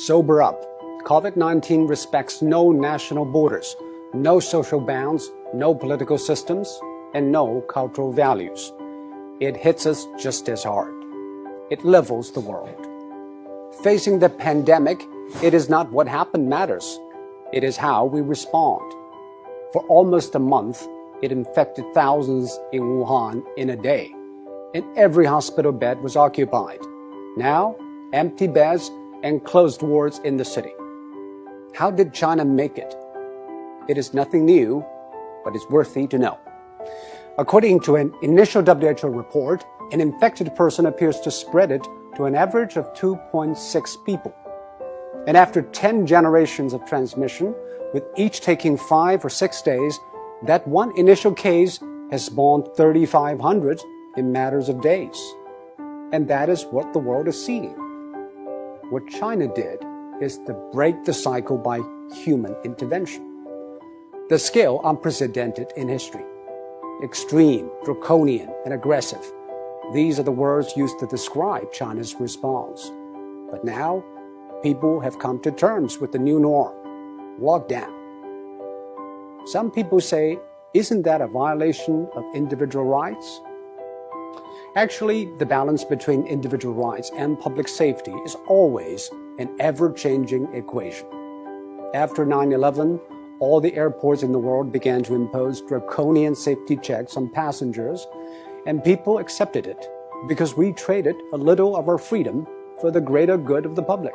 Sober up. COVID-19 respects no national borders, no social bounds, no political systems, and no cultural values. It hits us just as hard. It levels the world. Facing the pandemic, it is not what happened matters. It is how we respond. For almost a month, it infected thousands in Wuhan in a day, and every hospital bed was occupied. Now, empty beds and closed wards in the city. How did China make it? It is nothing new, but it's worthy to know. According to an initial WHO report, an infected person appears to spread it to an average of 2.6 people. And after 10 generations of transmission, with each taking 5 or 6 days, that one initial case has spawned 3,500 in matters of days. And that is what the world is seeing. What China did is to break the cycle by human intervention. The scale unprecedented in history. Extreme, draconian, and aggressive. These are the words used to describe China's response. But now, people have come to terms with the new norm, lockdown. Some people say, isn't that a violation of individual rights? Actually, the balance between individual rights and public safety is always an ever-changing equation. After 9/11, all the airports in the world began to impose draconian safety checks on passengers, and people accepted it because we traded a little of our freedom for the greater good of the public.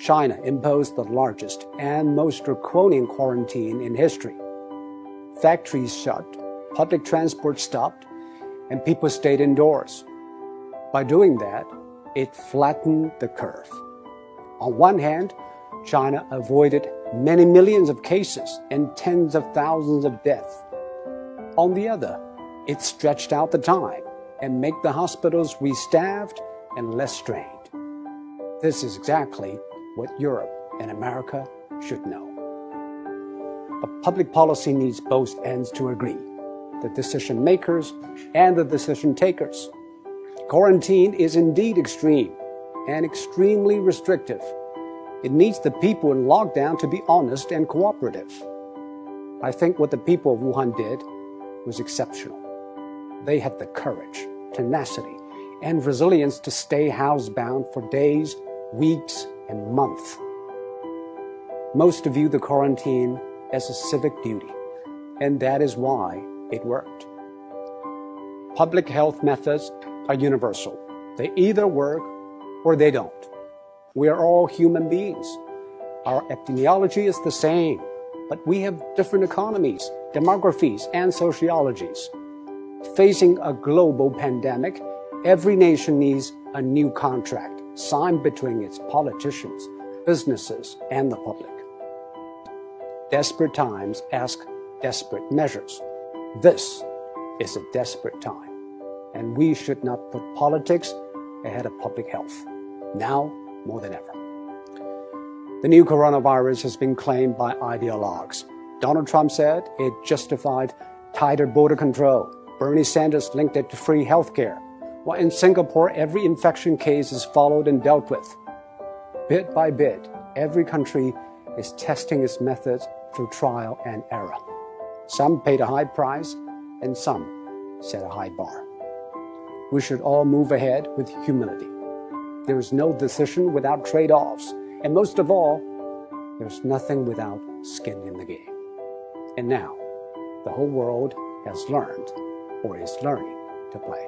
China imposed the largest and most draconian quarantine in history. Factories shut, public transport stopped, and people stayed indoors. By doing that, it flattened the curve. On one hand, China avoided many millions of cases and tens of thousands of deaths. On the other, it stretched out the time and made the hospitals restaffed and less strained. This is exactly what Europe and America should know. But public policy needs both ends to agree, the decision makers and the decision takers. Quarantine is indeed extreme and extremely restrictive. It needs the people in lockdown to be honest and cooperative. I think what the people of Wuhan did was exceptional. They had the courage, tenacity, and resilience to stay housebound for days, weeks, and months. Most view the quarantine as a civic duty, and that is why it worked. Public health methods are universal. They either work or they don't. We are all human beings. Our epidemiology is the same, but we have different economies, demographies, and sociologies. Facing a global pandemic, every nation needs a new contract signed between its politicians, businesses, and the public. Desperate times ask desperate measures. This is a desperate time, and we should not put politics ahead of public health, now more than ever. The new coronavirus has been claimed by ideologues. Donald Trump said it justified tighter border control. Bernie Sanders linked it to free healthcare. While in Singapore, every infection case is followed and dealt with. Bit by bit, every country is testing its methods through trial and error. Some paid a high price, and some set a high bar. We should all move ahead with humility. There is no decision without trade-offs, and most of all, there's nothing without skin in the game. And now, the whole world has learned, or is learning, to play.